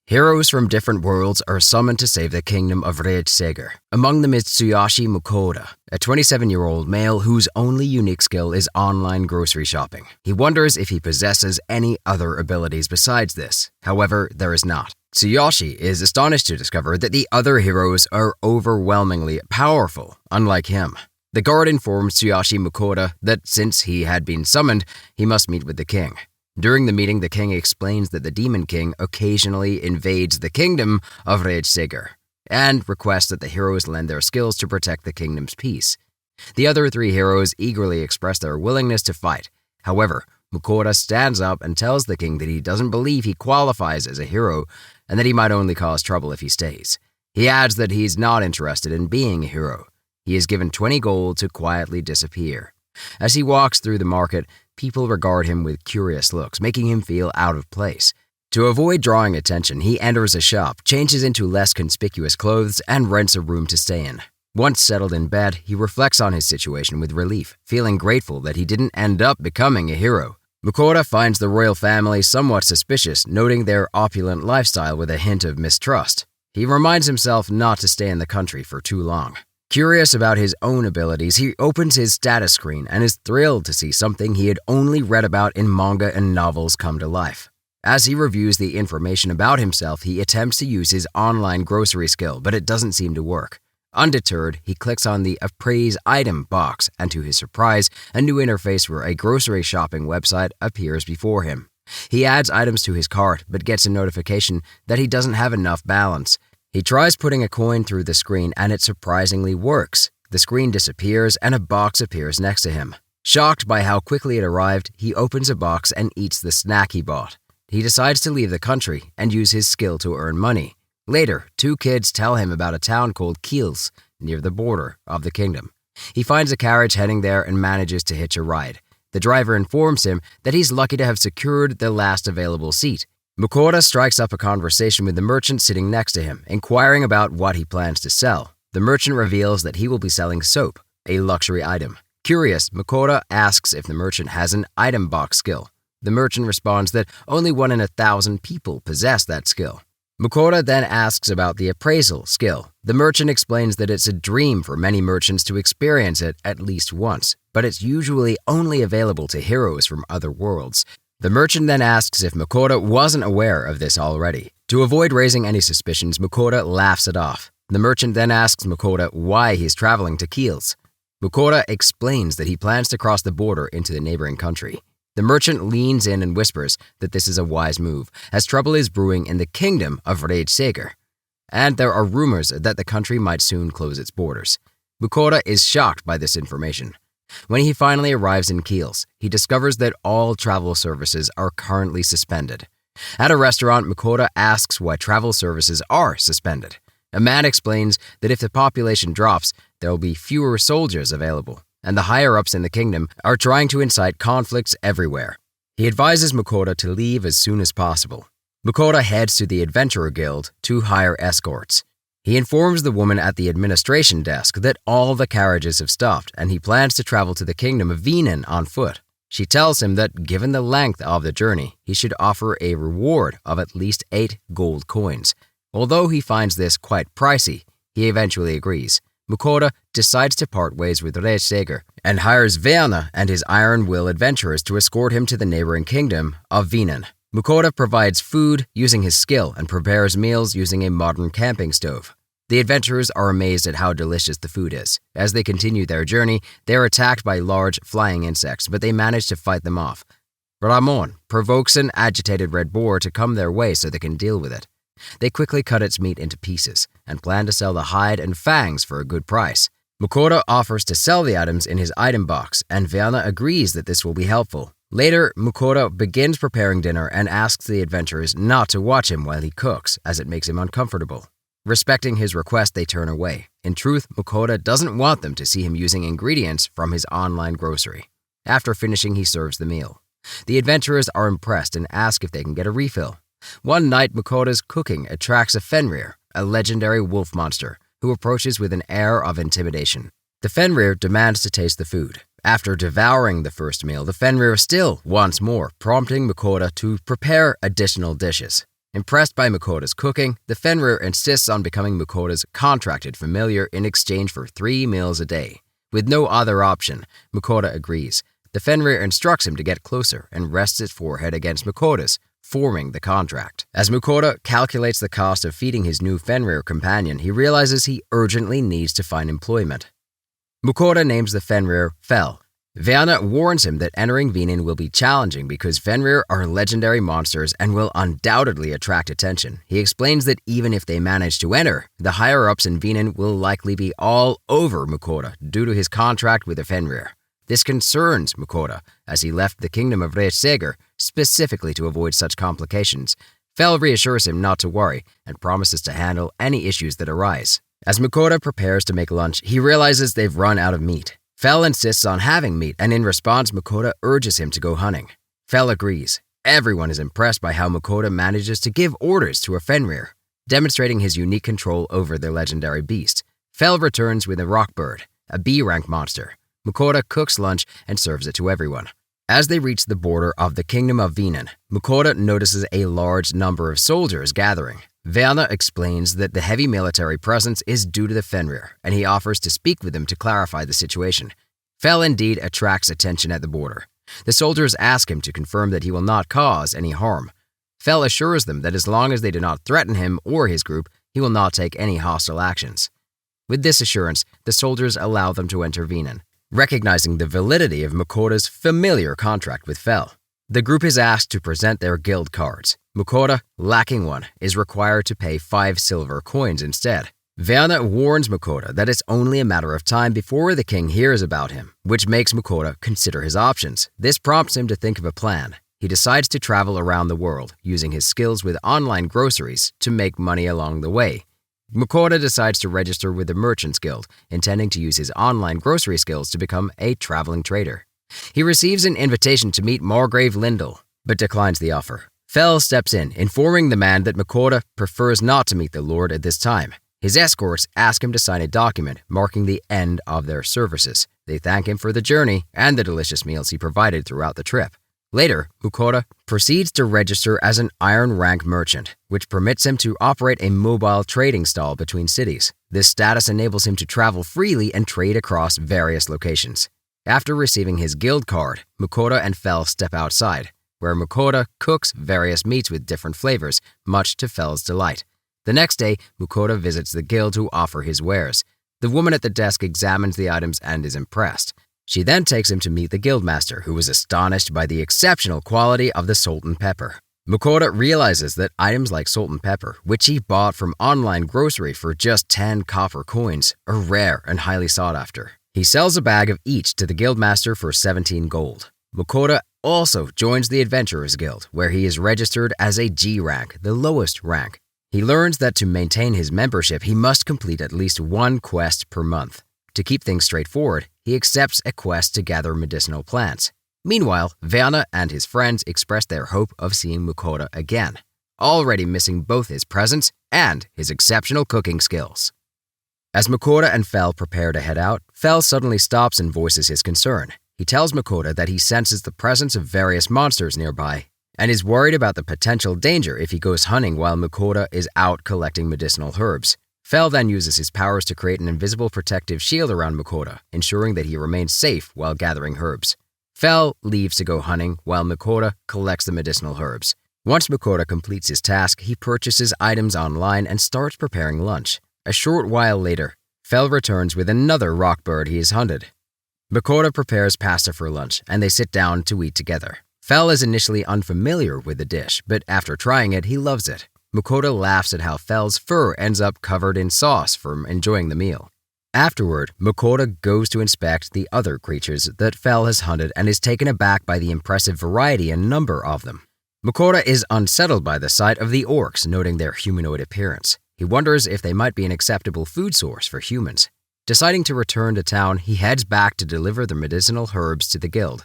Heroes from different worlds are summoned to save the kingdom of Reitseger. Among them is Tsuyoshi Mukoda, a 27-year-old male whose only unique skill is online grocery shopping. He wonders if he possesses any other abilities besides this. However, there is not. Tsuyoshi is astonished to discover that the other heroes are overwhelmingly powerful, unlike him. The guard informs Tsuyoshi Mukoda that since he had been summoned, he must meet with the king. During the meeting, the king explains that the Demon King occasionally invades the kingdom of Reitseger and requests that the heroes lend their skills to protect the kingdom's peace. The other three heroes eagerly express their willingness to fight. However, Mukoda stands up and tells the king that he doesn't believe he qualifies as a hero and that he might only cause trouble if he stays. He adds that he's not interested in being a hero. He is given 20 gold to quietly disappear. As he walks through the market, people regard him with curious looks, making him feel out of place. To avoid drawing attention, he enters a shop, changes into less conspicuous clothes, and rents a room to stay in. Once settled in bed, he reflects on his situation with relief, feeling grateful that he didn't end up becoming a hero. Mukoda finds the royal family somewhat suspicious, noting their opulent lifestyle with a hint of mistrust. He reminds himself not to stay in the country for too long. Curious about his own abilities, he opens his status screen and is thrilled to see something he had only read about in manga and novels come to life. As he reviews the information about himself, he attempts to use his online grocery skill, but it doesn't seem to work. Undeterred, he clicks on the Appraise Item box, and to his surprise, a new interface for a grocery shopping website appears before him. He adds items to his cart, but gets a notification that he doesn't have enough balance. He tries putting a coin through the screen and it surprisingly works. The screen disappears and a box appears next to him. Shocked by how quickly it arrived, he opens a box and eats the snack he bought. He decides to leave the country and use his skill to earn money. Later, two kids tell him about a town called Kiels, near the border of the kingdom. He finds a carriage heading there and manages to hitch a ride. The driver informs him that he's lucky to have secured the last available seat. Mukoda strikes up a conversation with the merchant sitting next to him, inquiring about what he plans to sell. The merchant reveals that he will be selling soap, a luxury item. Curious, Mukoda asks if the merchant has an item box skill. The merchant responds that only 1 in 1,000 people possess that skill. Mukoda then asks about the appraisal skill. The merchant explains that it's a dream for many merchants to experience it at least once, but it's usually only available to heroes from other worlds. The merchant then asks if Mukoda wasn't aware of this already. To avoid raising any suspicions, Mukoda laughs it off. The merchant then asks Mukoda why he's traveling to Kiels. Mukoda explains that he plans to cross the border into the neighboring country. The merchant leans in and whispers that this is a wise move, as trouble is brewing in the kingdom of Reitseger, and there are rumors that the country might soon close its borders. Mukoda is shocked by this information. When he finally arrives in Kiels, he discovers that all travel services are currently suspended. At a restaurant, Mukoda asks why travel services are suspended. A man explains that if the population drops, there will be fewer soldiers available, and the higher-ups in the kingdom are trying to incite conflicts everywhere. He advises Mukoda to leave as soon as possible. Mukoda heads to the Adventurer Guild to hire escorts. He informs the woman at the administration desk that all the carriages have stopped and he plans to travel to the kingdom of Venan on foot. She tells him that given the length of the journey, he should offer a reward of at least 8 gold coins. Although he finds this quite pricey, he eventually agrees. Mukoda decides to part ways with Reitseger and hires Veana and his Iron Will adventurers to escort him to the neighboring kingdom of Venan. Mukoda provides food using his skill and prepares meals using a modern camping stove. The adventurers are amazed at how delicious the food is. As they continue their journey, they are attacked by large flying insects, but they manage to fight them off. Ramon provokes an agitated red boar to come their way so they can deal with it. They quickly cut its meat into pieces and plan to sell the hide and fangs for a good price. Mukoda offers to sell the items in his item box, and Veana agrees that this will be helpful. Later, Mukoda begins preparing dinner and asks the adventurers not to watch him while he cooks, as it makes him uncomfortable. Respecting his request, they turn away. In truth, Mukoda doesn't want them to see him using ingredients from his online grocery. After finishing, he serves the meal. The adventurers are impressed and ask if they can get a refill. One night, Mukoda's cooking attracts a Fenrir, a legendary wolf monster, who approaches with an air of intimidation. The Fenrir demands to taste the food. After devouring the first meal, the Fenrir still wants more, prompting Mukoda to prepare additional dishes. Impressed by Makota's cooking, the Fenrir insists on becoming Makota's contracted familiar in exchange for 3 meals a day. With no other option, Makota agrees. The Fenrir instructs him to get closer and rests its forehead against Makota's, forming the contract. As Makota calculates the cost of feeding his new Fenrir companion, he realizes he urgently needs to find employment. Makota names the Fenrir Fel. Verna warns him that entering Vinen will be challenging because Fenrir are legendary monsters and will undoubtedly attract attention. He explains that even if they manage to enter, the higher-ups in Vinen will likely be all over Makota due to his contract with the Fenrir. This concerns Makota, as he left the kingdom of Reitseger specifically to avoid such complications. Fel reassures him not to worry and promises to handle any issues that arise. As Makota prepares to make lunch, he realizes they've run out of meat. Fel insists on having meat, and in response, Makota urges him to go hunting. Fel agrees. Everyone is impressed by how Makota manages to give orders to a Fenrir, demonstrating his unique control over their legendary beast. Fel returns with a rockbird, a B-rank monster. Makota cooks lunch and serves it to everyone. As they reach the border of the kingdom of Vinen, Makota notices a large number of soldiers gathering. Verna explains that the heavy military presence is due to the Fenrir, and he offers to speak with them to clarify the situation. Fel indeed attracts attention at the border. The soldiers ask him to confirm that he will not cause any harm. Fel assures them that as long as they do not threaten him or his group, he will not take any hostile actions. With this assurance, the soldiers allow them to enter Vinen, recognizing the validity of Makota's familiar contract with Fel. The group is asked to present their guild cards. Makota, lacking one, is required to pay 5 silver coins instead. Verna warns Makota that it's only a matter of time before the king hears about him, which makes Makota consider his options. This prompts him to think of a plan. He decides to travel around the world, using his skills with online groceries to make money along the way. Makota decides to register with the Merchants Guild, intending to use his online grocery skills to become a traveling trader. He receives an invitation to meet Margrave Lindel, but declines the offer. Fel steps in, informing the man that Makota prefers not to meet the Lord at this time. His escorts ask him to sign a document marking the end of their services. They thank him for the journey and the delicious meals he provided throughout the trip. Later, Makota proceeds to register as an Iron Rank merchant, which permits him to operate a mobile trading stall between cities. This status enables him to travel freely and trade across various locations. After receiving his guild card, Makota and Fel step outside, where Makota cooks various meats with different flavors, much to Fel's delight. The next day, Makota visits the guild to offer his wares. The woman at the desk examines the items and is impressed. She then takes him to meet the guildmaster, who is astonished by the exceptional quality of the salt and pepper. Makota realizes that items like salt and pepper, which he bought from online grocery for just 10 copper coins, are rare and highly sought after. He sells a bag of each to the guildmaster for 17 gold. Makota also joins the Adventurers Guild, where he is registered as a G rank, the lowest rank. He learns that to maintain his membership, he must complete at least 1 quest per month. To keep things straightforward, he accepts a quest to gather medicinal plants. Meanwhile, Verna and his friends express their hope of seeing Makota again, already missing both his presence and his exceptional cooking skills. As Makota and Fel prepare to head out, Fel suddenly stops and voices his concern. He tells Makota that he senses the presence of various monsters nearby and is worried about the potential danger if he goes hunting while Makota is out collecting medicinal herbs. Fel then uses his powers to create an invisible protective shield around Makota, ensuring that he remains safe while gathering herbs. Fel leaves to go hunting while Makota collects the medicinal herbs. Once Makota completes his task, he purchases items online and starts preparing lunch. A short while later, Fel returns with another rock bird he has hunted. Makota prepares pasta for lunch, and they sit down to eat together. Fel is initially unfamiliar with the dish, but after trying it, he loves it. Makota laughs at how Fel's fur ends up covered in sauce from enjoying the meal. Afterward, Makota goes to inspect the other creatures that Fel has hunted and is taken aback by the impressive variety and number of them. Makota is unsettled by the sight of the orcs, noting their humanoid appearance. He wonders if they might be an acceptable food source for humans. Deciding to return to town, he heads back to deliver the medicinal herbs to the guild.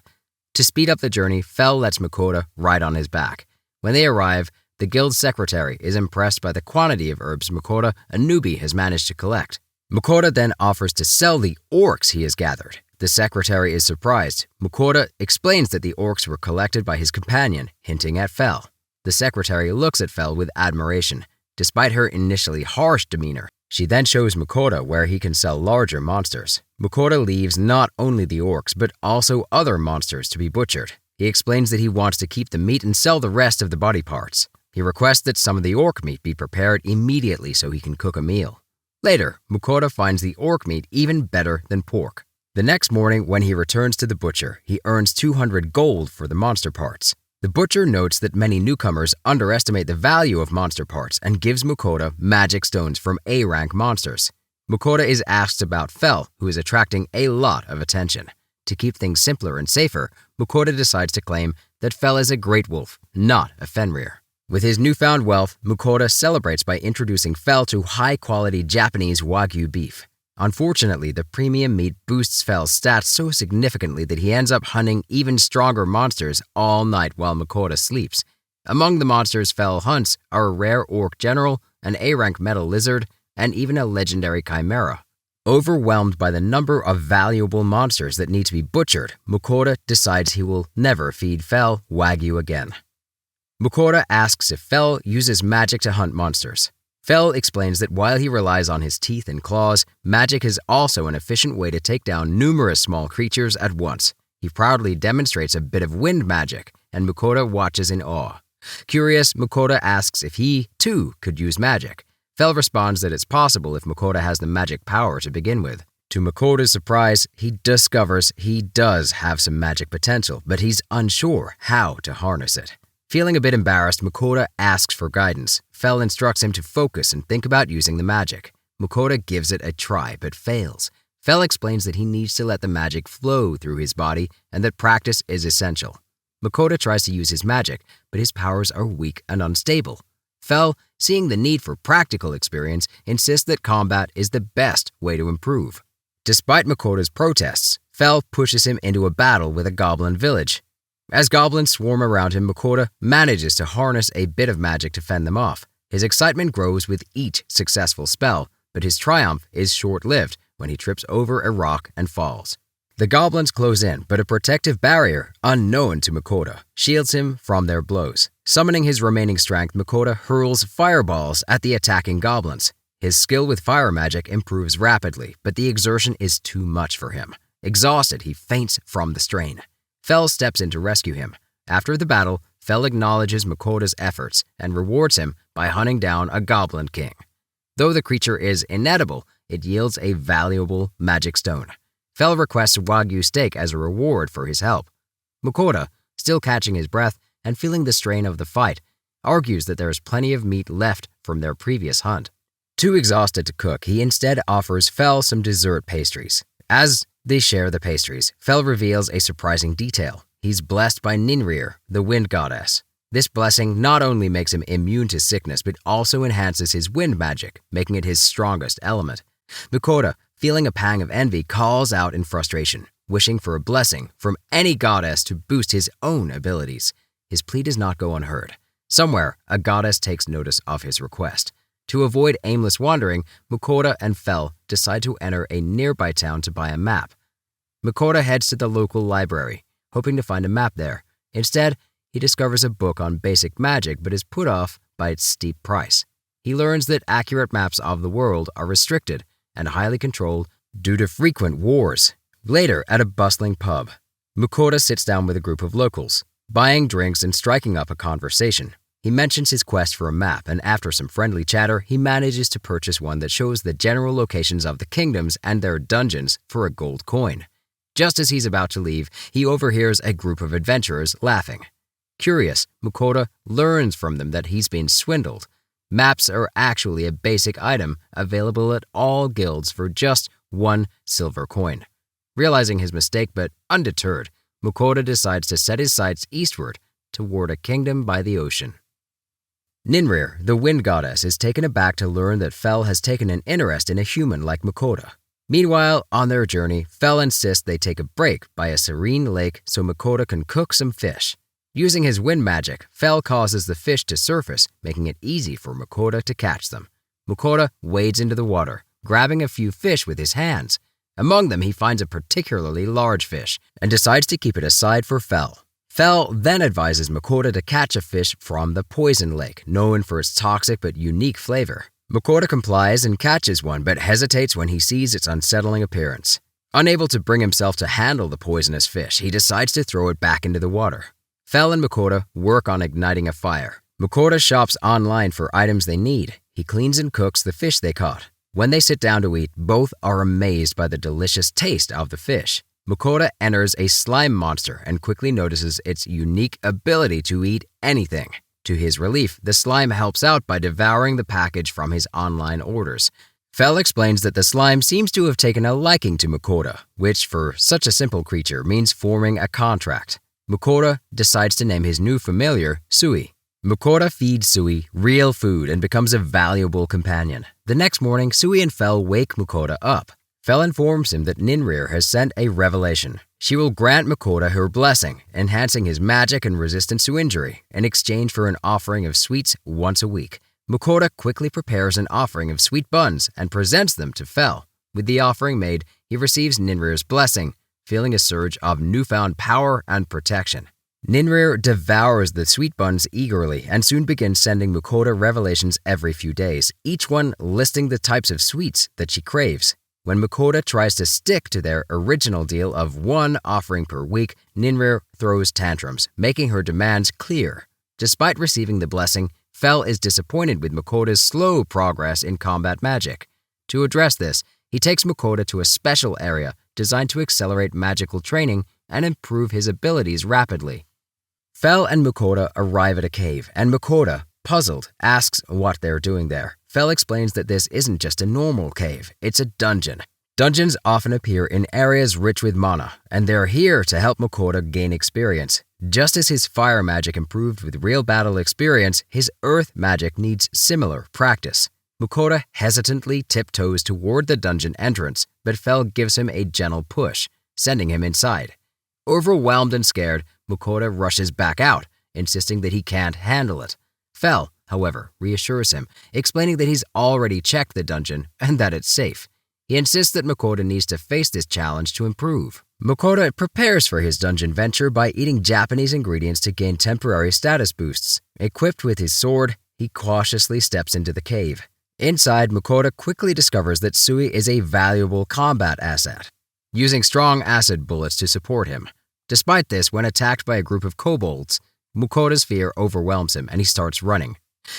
To speed up the journey, Fel lets Makota ride on his back. When they arrive, the guild's secretary is impressed by the quantity of herbs Makota, a newbie, has managed to collect. Makota then offers to sell the orcs he has gathered. The secretary is surprised. Makota explains that the orcs were collected by his companion, hinting at Fel. The secretary looks at Fel with admiration. Despite her initially harsh demeanor, she then shows Makoto where he can sell larger monsters. Makoto leaves not only the orcs, but also other monsters to be butchered. He explains that he wants to keep the meat and sell the rest of the body parts. He requests that some of the orc meat be prepared immediately so he can cook a meal. Later, Makoto finds the orc meat even better than pork. The next morning, when he returns to the butcher, he earns 200 gold for the monster parts. The butcher notes that many newcomers underestimate the value of monster parts and gives Makoto magic stones from A-rank monsters. Makoto is asked about Fel, who is attracting a lot of attention. To keep things simpler and safer, Makoto decides to claim that Fel is a great wolf, not a Fenrir. With his newfound wealth, Makoto celebrates by introducing Fel to high-quality Japanese Wagyu beef. Unfortunately, the premium meat boosts Fel's stats so significantly that he ends up hunting even stronger monsters all night while Makoto sleeps. Among the monsters Fel hunts are a rare orc general, an A-rank metal lizard, and even a legendary chimera. Overwhelmed by the number of valuable monsters that need to be butchered, Makoto decides he will never feed Fel Wagyu again. Makoto asks if Fel uses magic to hunt monsters. Fel explains that while he relies on his teeth and claws, magic is also an efficient way to take down numerous small creatures at once. He proudly demonstrates a bit of wind magic, and Makoto watches in awe. Curious, Makoto asks if he, too, could use magic. Fel responds that it's possible if Makoto has the magic power to begin with. To Makoto's surprise, he discovers he does have some magic potential, but he's unsure how to harness it. Feeling a bit embarrassed, Makoto asks for guidance. Fel instructs him to focus and think about using the magic. Makoto gives it a try, but fails. Fel explains that he needs to let the magic flow through his body and that practice is essential. Makoto tries to use his magic, but his powers are weak and unstable. Fel, seeing the need for practical experience, insists that combat is the best way to improve. Despite Makoto's protests, Fel pushes him into a battle with a goblin village. As goblins swarm around him, Makoto manages to harness a bit of magic to fend them off. His excitement grows with each successful spell, but his triumph is short-lived when he trips over a rock and falls. The goblins close in, but a protective barrier, unknown to Makoto, shields him from their blows. Summoning his remaining strength, Makoto hurls fireballs at the attacking goblins. His skill with fire magic improves rapidly, but the exertion is too much for him. Exhausted, he faints from the strain. Fel steps in to rescue him. After the battle, Fel acknowledges Makoto's efforts and rewards him by hunting down a goblin king. Though the creature is inedible, it yields a valuable magic stone. Fel requests Wagyu steak as a reward for his help. Makoto, still catching his breath and feeling the strain of the fight, argues that there is plenty of meat left from their previous hunt. Too exhausted to cook, he instead offers Fel some dessert pastries. As they share the pastries, Fel reveals a surprising detail. He's blessed by Ninrir, the wind goddess. This blessing not only makes him immune to sickness, but also enhances his wind magic, making it his strongest element. Makoto, feeling a pang of envy, calls out in frustration, wishing for a blessing from any goddess to boost his own abilities. His plea does not go unheard. Somewhere, a goddess takes notice of his request. To avoid aimless wandering, Makoto and Fel decide to enter a nearby town to buy a map. Makoto heads to the local library, hoping to find a map there. Instead, he discovers a book on basic magic but is put off by its steep price. He learns that accurate maps of the world are restricted and highly controlled due to frequent wars. Later, at a bustling pub, Makoto sits down with a group of locals, buying drinks and striking up a conversation. He mentions his quest for a map, and after some friendly chatter, he manages to purchase one that shows the general locations of the kingdoms and their dungeons for a gold coin. Just as he's about to leave, he overhears a group of adventurers laughing. Curious, Makoto learns from them that he's been swindled. Maps are actually a basic item available at all guilds for just 1 silver coin. Realizing his mistake but undeterred, Makoto decides to set his sights eastward toward a kingdom by the ocean. Ninrir, the wind goddess, is taken aback to learn that Fel has taken an interest in a human like Makoto. Meanwhile, on their journey, Fel insists they take a break by a serene lake so Makoto can cook some fish. Using his wind magic, Fel causes the fish to surface, making it easy for Makoto to catch them. Makoto wades into the water, grabbing a few fish with his hands. Among them, he finds a particularly large fish and decides to keep it aside for Fel. Fel then advises Makoto to catch a fish from the poison lake, known for its toxic but unique flavor. Makoto complies and catches one, but hesitates when he sees its unsettling appearance. Unable to bring himself to handle the poisonous fish, he decides to throw it back into the water. Fel and Makoto work on igniting a fire. Makoto shops online for items they need. He cleans and cooks the fish they caught. When they sit down to eat, both are amazed by the delicious taste of the fish. Makoto enters a slime monster and quickly notices its unique ability to eat anything. To his relief, the slime helps out by devouring the package from his online orders. Fel explains that the slime seems to have taken a liking to Makoto, which for such a simple creature means forming a contract. Makoto decides to name his new familiar Sui. Makoto feeds Sui real food and becomes a valuable companion. The next morning, Sui and Fel wake Makoto up. Fel informs him that Ninrir has sent a revelation. She will grant Makoto her blessing, enhancing his magic and resistance to injury, in exchange for an offering of sweets once a week. Makoto quickly prepares an offering of sweet buns and presents them to Fel. With the offering made, he receives Ninrir's blessing, feeling a surge of newfound power and protection. Ninrir devours the sweet buns eagerly and soon begins sending Makoto revelations every few days, each one listing the types of sweets that she craves. When Makoto tries to stick to their original deal of one offering per week, Ninrir throws tantrums, making her demands clear. Despite receiving the blessing, Fel is disappointed with Makoto's slow progress in combat magic. To address this, he takes Makoto to a special area designed to accelerate magical training and improve his abilities rapidly. Fel and Makoto arrive at a cave, and Makoto, puzzled, asks what they're doing there. Fel explains that this isn't just a normal cave, it's a dungeon. Dungeons often appear in areas rich with mana, and they're here to help Makoto gain experience. Just as his fire magic improved with real battle experience, his earth magic needs similar practice. Makoto hesitantly tiptoes toward the dungeon entrance, but Fel gives him a gentle push, sending him inside. Overwhelmed and scared, Makoto rushes back out, insisting that he can't handle it. Fel, however, reassures him, explaining that he's already checked the dungeon and that it's safe. He insists that Makoto needs to face this challenge to improve. Makoto prepares for his dungeon venture by eating Japanese ingredients to gain temporary status boosts. Equipped with his sword, he cautiously steps into the cave. Inside, Makoto quickly discovers that Sui is a valuable combat asset, using strong acid bullets to support him. Despite this, when attacked by a group of kobolds, Makoto's fear overwhelms him and he starts running.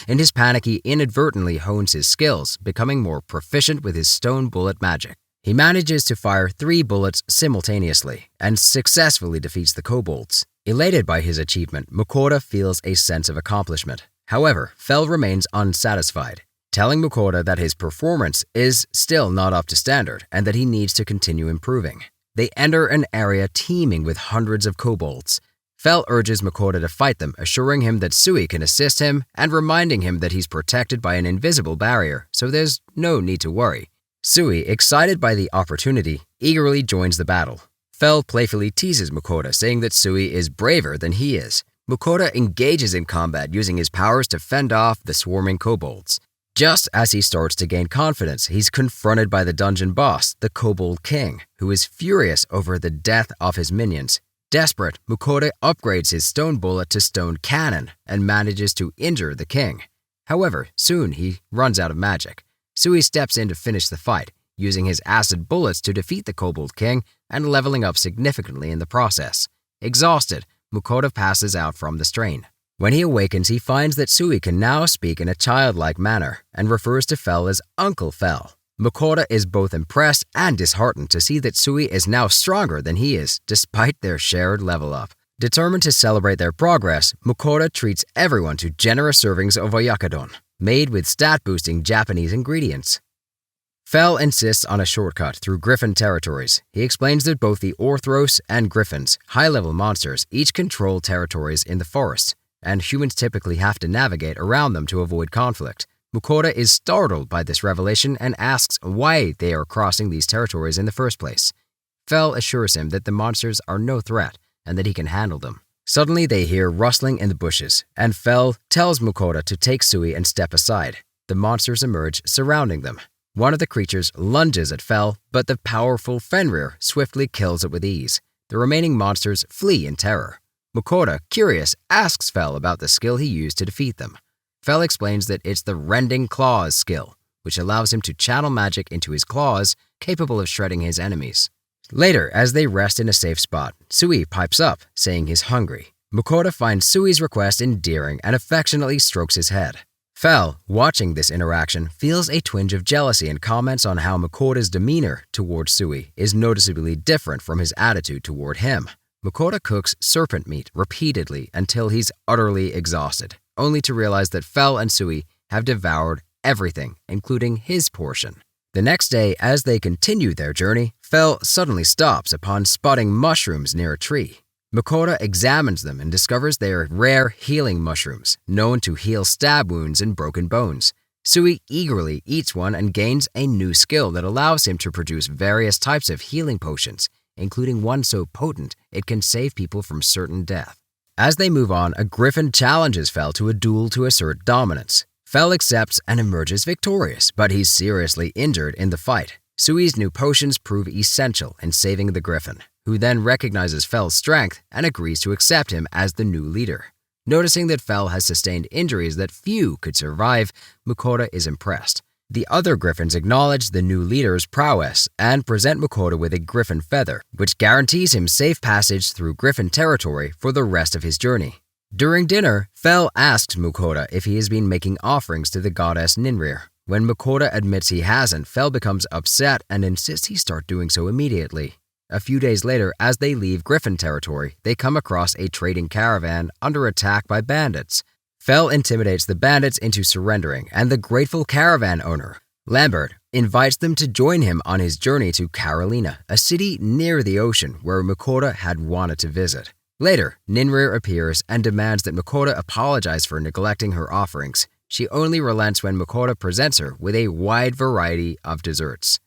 In his panic, he inadvertently hones his skills, becoming more proficient with his stone bullet magic. He manages to fire 3 bullets simultaneously and successfully defeats the kobolds. Elated by his achievement, Makoto feels a sense of accomplishment. However, Fel remains unsatisfied, telling Makoto that his performance is still not up to standard and that he needs to continue improving. They enter an area teeming with hundreds of kobolds. Fel urges Makoto to fight them, assuring him that Sui can assist him and reminding him that he's protected by an invisible barrier, so there's no need to worry. Sui, excited by the opportunity, eagerly joins the battle. Fel playfully teases Makoto, saying that Sui is braver than he is. Makoto engages in combat using his powers to fend off the swarming kobolds. Just as he starts to gain confidence, he's confronted by the dungeon boss, the Kobold King, who is furious over the death of his minions. Desperate, Makoto upgrades his stone bullet to stone cannon and manages to injure the king. However, soon he runs out of magic. Sui steps in to finish the fight, using his acid bullets to defeat the Kobold King and leveling up significantly in the process. Exhausted, Makoto passes out from the strain. When he awakens, he finds that Sui can now speak in a childlike manner and refers to Fel as Uncle Fel. Makoto is both impressed and disheartened to see that Sui is now stronger than he is, despite their shared level up. Determined to celebrate their progress, Makoto treats everyone to generous servings of oyakadon, made with stat-boosting Japanese ingredients. Fel insists on a shortcut through Griffin territories. He explains that both the Orthros and Griffins, high-level monsters, each control territories in the forest, and humans typically have to navigate around them to avoid conflict. Makoto is startled by this revelation and asks why they are crossing these territories in the first place. Fel assures him that the monsters are no threat and that he can handle them. Suddenly, they hear rustling in the bushes, and Fel tells Makoto to take Sui and step aside. The monsters emerge, surrounding them. One of the creatures lunges at Fel, but the powerful Fenrir swiftly kills it with ease. The remaining monsters flee in terror. Makoto, curious, asks Fel about the skill he used to defeat them. Fel explains that it's the Rending Claws skill, which allows him to channel magic into his claws, capable of shredding his enemies. Later, as they rest in a safe spot, Sui pipes up, saying he's hungry. Makoto finds Sui's request endearing and affectionately strokes his head. Fel, watching this interaction, feels a twinge of jealousy and comments on how Makoto's demeanor towards Sui is noticeably different from his attitude toward him. Makoto cooks serpent meat repeatedly until he's utterly exhausted, only to realize that Fel and Sui have devoured everything, including his portion. The next day, as they continue their journey, Fel suddenly stops upon spotting mushrooms near a tree. Makoto examines them and discovers they are rare healing mushrooms, known to heal stab wounds and broken bones. Sui eagerly eats one and gains a new skill that allows him to produce various types of healing potions, including one so potent it can save people from certain death. As they move on, a griffin challenges Fel to a duel to assert dominance. Fel accepts and emerges victorious, but he's seriously injured in the fight. Sui's new potions prove essential in saving the griffin, who then recognizes Fel's strength and agrees to accept him as the new leader. Noticing that Fel has sustained injuries that few could survive, Makoto is impressed. The other griffins acknowledge the new leader's prowess and present Makoto with a griffin feather, which guarantees him safe passage through griffin territory for the rest of his journey. During dinner, Fel asks Makoto if he has been making offerings to the goddess Ninrir. When Makoto admits he hasn't, Fel becomes upset and insists he start doing so immediately. A few days later, as they leave Griffin territory, they come across a trading caravan under attack by bandits. Fel intimidates the bandits into surrendering, and the grateful caravan owner, Lambert, invites them to join him on his journey to Carolina, a city near the ocean where Makoto had wanted to visit. Later, Ninrir appears and demands that Makoto apologize for neglecting her offerings. She only relents when Makoto presents her with a wide variety of desserts.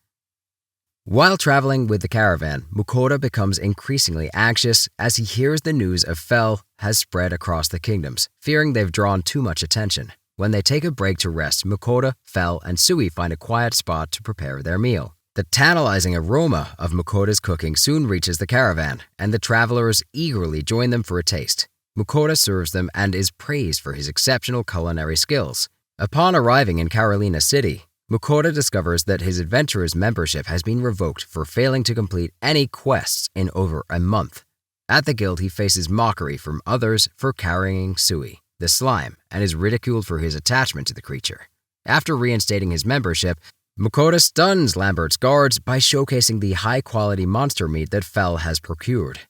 While traveling with the caravan, Makoto becomes increasingly anxious as he hears the news of Fel has spread across the kingdoms, fearing they've drawn too much attention. When they take a break to rest, Makoto, Fel, and Sui find a quiet spot to prepare their meal. The tantalizing aroma of Makoto's cooking soon reaches the caravan, and the travelers eagerly join them for a taste. Makoto serves them and is praised for his exceptional culinary skills. Upon arriving in Carolina City, Makoto discovers that his adventurer's membership has been revoked for failing to complete any quests in over a month. At the guild, he faces mockery from others for carrying Sui, the slime, and is ridiculed for his attachment to the creature. After reinstating his membership, Makoto stuns Lambert's guards by showcasing the high-quality monster meat that Fel has procured.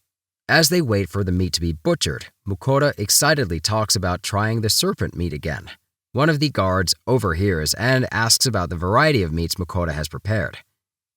As they wait for the meat to be butchered, Makoto excitedly talks about trying the serpent meat again. One of the guards overhears and asks about the variety of meats Makoto has prepared.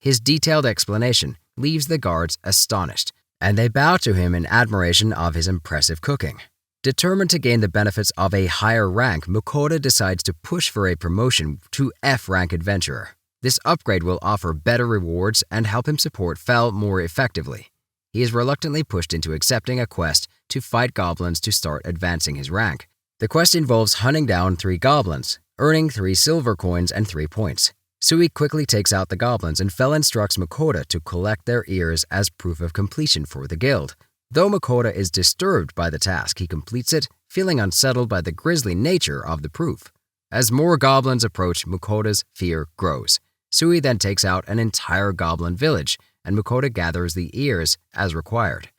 His detailed explanation leaves the guards astonished, and they bow to him in admiration of his impressive cooking. Determined to gain the benefits of a higher rank, Makoto decides to push for a promotion to F-rank adventurer. This upgrade will offer better rewards and help him support Fel more effectively. He is reluctantly pushed into accepting a quest to fight goblins to start advancing his rank. The quest involves hunting down 3 goblins, earning 3 silver coins and 3 points. Sui quickly takes out the goblins and Fel instructs Makoto to collect their ears as proof of completion for the guild. Though Makoto is disturbed by the task, he completes it, feeling unsettled by the grisly nature of the proof. As more goblins approach, Makoto's fear grows. Sui then takes out an entire goblin village, and Makoto gathers the ears as required.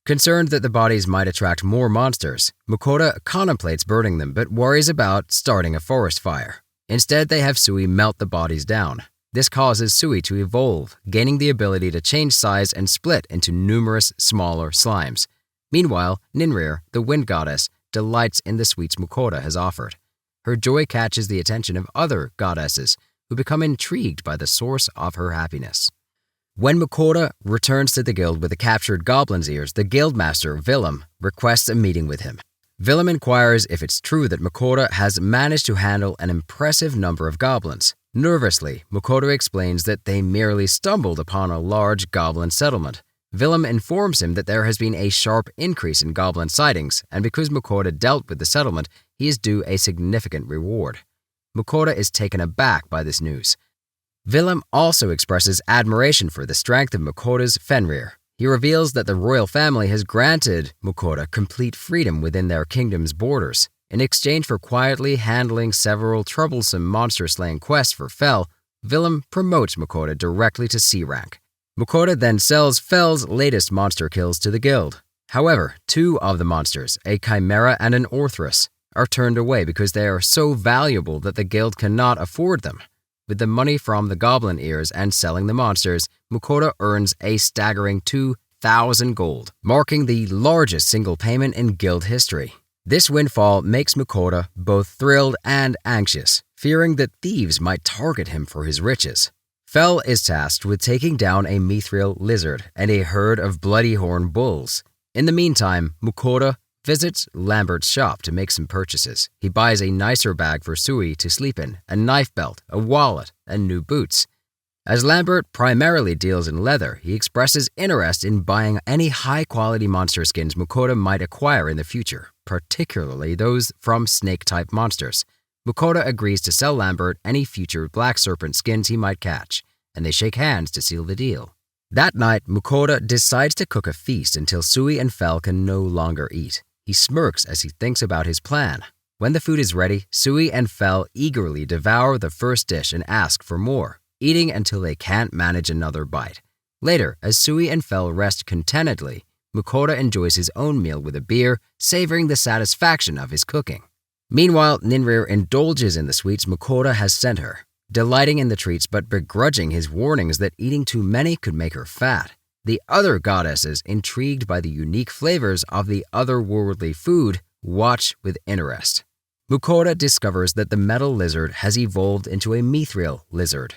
Concerned that the bodies might attract more monsters, Makoto contemplates burning them but worries about starting a forest fire. Instead, they have Sui melt the bodies down. This causes Sui to evolve, gaining the ability to change size and split into numerous smaller slimes. Meanwhile, Ninrir, the wind goddess, delights in the sweets Makoto has offered. Her joy catches the attention of other goddesses, who become intrigued by the source of her happiness. When Makoto returns to the guild with the captured goblin's ears, the guildmaster, Willem, requests a meeting with him. Willem inquires if it's true that Makoto has managed to handle an impressive number of goblins. Nervously, Makoto explains that they merely stumbled upon a large goblin settlement. Willem informs him that there has been a sharp increase in goblin sightings, and because Makoto dealt with the settlement, he is due a significant reward. Makoto is taken aback by this news. Willem also expresses admiration for the strength of Makoto's Fenrir. He reveals that the royal family has granted Mukoda complete freedom within their kingdom's borders. In exchange for quietly handling several troublesome monster-slaying quests for Fel, Willem promotes Mukoda directly to C rank. Mukoda then sells Fel's latest monster kills to the guild. However, two of the monsters, a chimera and an orthrus, are turned away because they are so valuable that the guild cannot afford them. With the money from the goblin ears and selling the monsters, Mukoda earns a staggering 2,000 gold, marking the largest single payment in guild history. This windfall makes Mukoda both thrilled and anxious, fearing that thieves might target him for his riches. Fel is tasked with taking down a mithril lizard and a herd of bloody horn bulls. In the meantime, Mukoda visits Lambert's shop to make some purchases. He buys a nicer bag for Sui to sleep in, a knife belt, a wallet, and new boots. As Lambert primarily deals in leather, he expresses interest in buying any high-quality monster skins Mukoda might acquire in the future, particularly those from snake-type monsters. Mukoda agrees to sell Lambert any future black serpent skins he might catch, and they shake hands to seal the deal. That night, Mukoda decides to cook a feast until Sui and Fel can no longer eat. He smirks as he thinks about his plan. When the food is ready, Sui and Fel eagerly devour the first dish and ask for more, eating until they can't manage another bite. Later, as Sui and Fel rest contentedly, Mukoda enjoys his own meal with a beer, savoring the satisfaction of his cooking. Meanwhile, Ninrir indulges in the sweets Mukoda has sent her, delighting in the treats but begrudging his warnings that eating too many could make her fat. The other goddesses, intrigued by the unique flavors of the otherworldly food, watch with interest. Mukoda discovers that the metal lizard has evolved into a mithril lizard.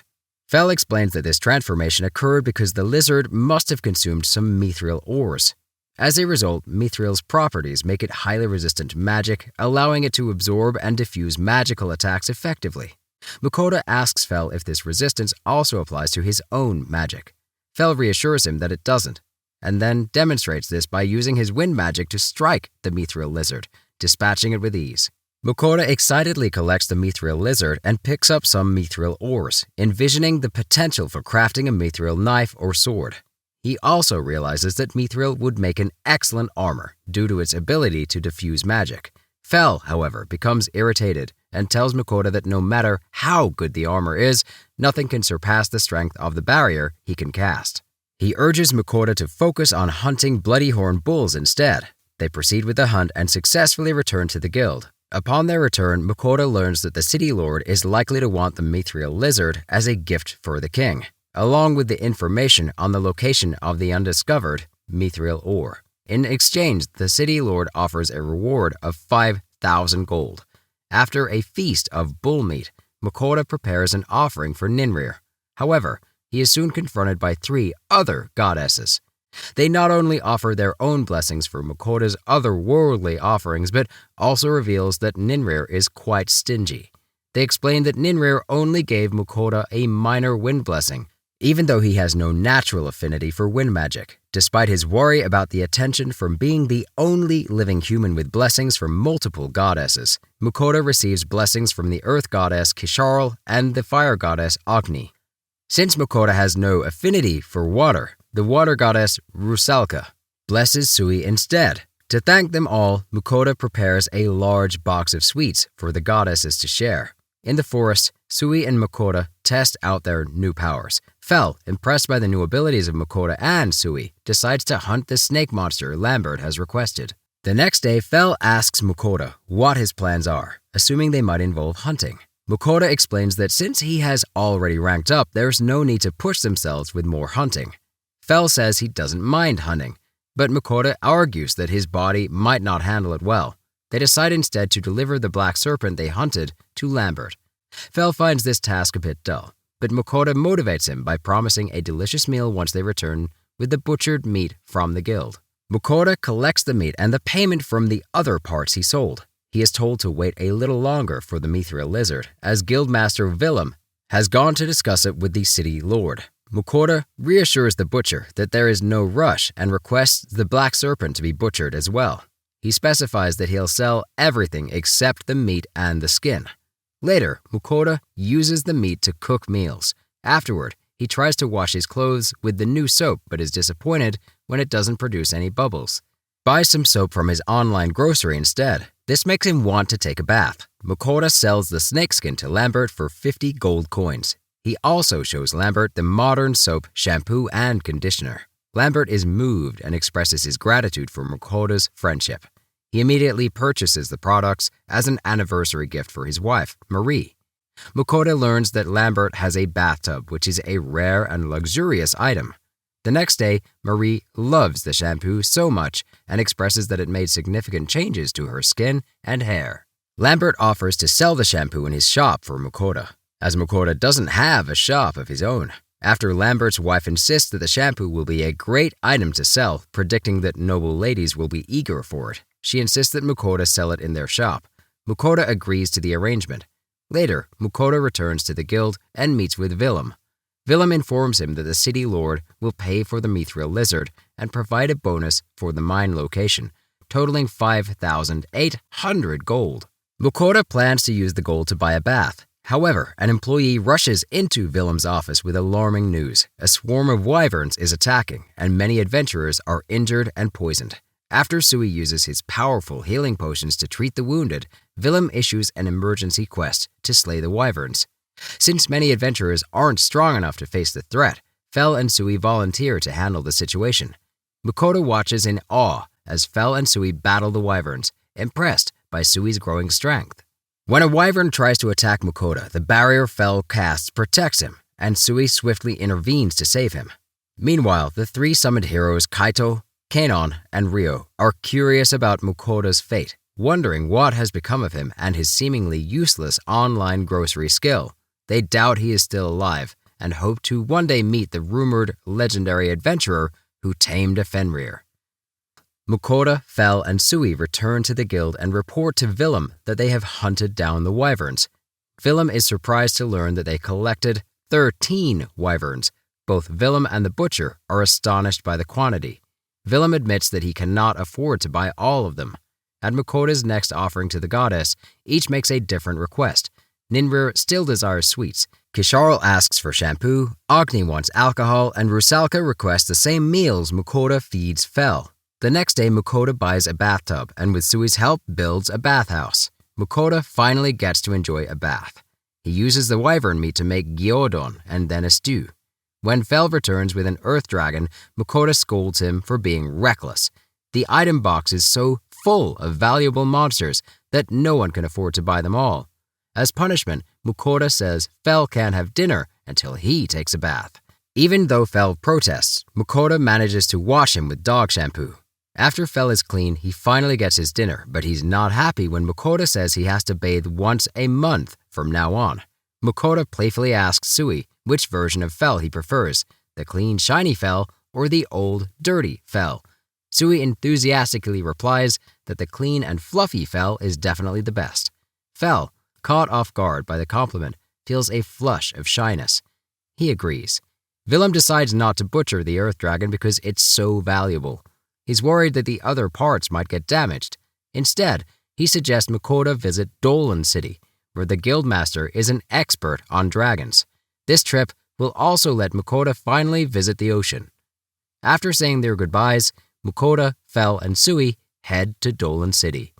Fel explains that this transformation occurred because the lizard must have consumed some mithril ores. As a result, mithril's properties make it highly resistant to magic, allowing it to absorb and diffuse magical attacks effectively. Mukoda asks Fel if this resistance also applies to his own magic. Fel reassures him that it doesn't, and then demonstrates this by using his wind magic to strike the mithril lizard, dispatching it with ease. Mukoda excitedly collects the mithril lizard and picks up some mithril ores, envisioning the potential for crafting a mithril knife or sword. He also realizes that mithril would make an excellent armor due to its ability to diffuse magic. Fel, however, becomes irritated and tells Mukoda that no matter how good the armor is, nothing can surpass the strength of the barrier he can cast. He urges Mukoda to focus on hunting bloody horn bulls instead. They proceed with the hunt and successfully return to the guild. Upon their return, Mukoda learns that the city lord is likely to want the mithril lizard as a gift for the king, along with the information on the location of the undiscovered mithril ore. In exchange, the city lord offers a reward of 5,000 gold. After a feast of bull meat, Mukoda prepares an offering for Ninrir. However, he is soon confronted by 3 other goddesses. They not only offer their own blessings for Mukoda's otherworldly offerings, but also reveals that Ninrir is quite stingy. They explain that Ninrir only gave Mukoda a minor wind blessing, even though he has no natural affinity for wind magic. Despite his worry about the attention from being the only living human with blessings from multiple goddesses, Mukoda receives blessings from the earth goddess Kisharl and the fire goddess Agni. Since Mukoda has no affinity for water, the water goddess Rusalka blesses Sui instead. To thank them all, Mukoda prepares a large box of sweets for the goddesses to share. In the forest, Sui and Mukoda test out their new powers. Fel, impressed by the new abilities of Mukoda and Sui, decides to hunt the snake monster Lambert has requested. The next day, Fel asks Mukoda what his plans are, assuming they might involve hunting. Mukoda explains that since he has already ranked up, there's no need to push themselves with more hunting. Fel says he doesn't mind hunting, but Mukoda argues that his body might not handle it well. They decide instead to deliver the black serpent they hunted to Lambert. Fel finds this task a bit dull, but Mukoda motivates him by promising a delicious meal once they return with the butchered meat from the guild. Mukoda collects the meat and the payment from the other parts he sold. He is told to wait a little longer for the mithril lizard, as Guildmaster Willem has gone to discuss it with the city lord. Mukoda reassures the butcher that there is no rush and requests the black serpent to be butchered as well. He specifies that he'll sell everything except the meat and the skin. Later, Mukoda uses the meat to cook meals. Afterward, He tries to wash his clothes with the new soap but is disappointed when it doesn't produce any bubbles. Buys some soap from his online grocery instead. This makes him want to take a bath. Makoto sells the snakeskin to Lambert for 50 gold coins. He also shows Lambert the modern soap, shampoo, and conditioner. Lambert is moved and expresses his gratitude for Makoto's friendship. He immediately purchases the products as an anniversary gift for his wife, Marie. Makoto learns that Lambert has a bathtub, which is a rare and luxurious item. The next day, Marie loves the shampoo so much and expresses that it made significant changes to her skin and hair. Lambert offers to sell the shampoo in his shop for Makoto, as Makoto doesn't have a shop of his own. After Lambert's wife insists that the shampoo will be a great item to sell, predicting that noble ladies will be eager for it, she insists that Makoto sell it in their shop. Makoto agrees to the arrangement. Later, Makoto returns to the guild and meets with Willem. Willem informs him that the city lord will pay for the mithril lizard and provide a bonus for the mine location, totaling 5,800 gold. Makoto plans to use the gold to buy a bath. However, an employee rushes into Willem's office with alarming news. A swarm of wyverns is attacking, and many adventurers are injured and poisoned. After Sui uses his powerful healing potions to treat the wounded, Willem issues an emergency quest to slay the wyverns. Since many adventurers aren't strong enough to face the threat, Fel and Sui volunteer to handle the situation. Makoto watches in awe as Fel and Sui battle the wyverns, impressed by Sui's growing strength. When a wyvern tries to attack Makoto, the barrier Fel casts protects him, and Sui swiftly intervenes to save him. Meanwhile, the three summoned heroes Kaito, Kanon, and Ryo are curious about Makoto's fate, wondering what has become of him and his seemingly useless online grocery skill. They doubt he is still alive and hope to one day meet the rumored legendary adventurer who tamed a Fenrir. Makoto, Fel, and Sui return to the guild and report to Willem that they have hunted down the wyverns. Willem is surprised to learn that they collected 13 wyverns. Both Willem and the butcher are astonished by the quantity. Willem admits that he cannot afford to buy all of them. At Makoto's next offering to the goddess, each makes a different request. Ninrir still desires sweets. Kisharl asks for shampoo, Agni wants alcohol, and Rusalka requests the same meals Makoto feeds Fel. The next day, Makoto buys a bathtub and with Sui's help builds a bathhouse. Makoto finally gets to enjoy a bath. He uses the wyvern meat to make gyodon and then a stew. When Fel returns with an earth dragon, Makoto scolds him for being reckless. The item box is so full of valuable monsters that no one can afford to buy them all. As punishment, Makoto says Fel can't have dinner until he takes a bath. Even though Fel protests, Makoto manages to wash him with dog shampoo. After Fel is clean, he finally gets his dinner, but he's not happy when Makoto says he has to bathe once a month from now on. Makoto playfully asks Sui which version of Fel he prefers, the clean, shiny Fel or the old, dirty Fel. Sui enthusiastically replies that the clean and fluffy Fel is definitely the best. Fel, caught off guard by the compliment, feels a flush of shyness. He agrees. Willem decides not to butcher the earth dragon because it's so valuable. He's worried that the other parts might get damaged. Instead, he suggests Makoto visit Dolan City, where the guildmaster is an expert on dragons. This trip will also let Makoto finally visit the ocean. After saying their goodbyes, Makoto, Fel, and Sui head to Dolan City.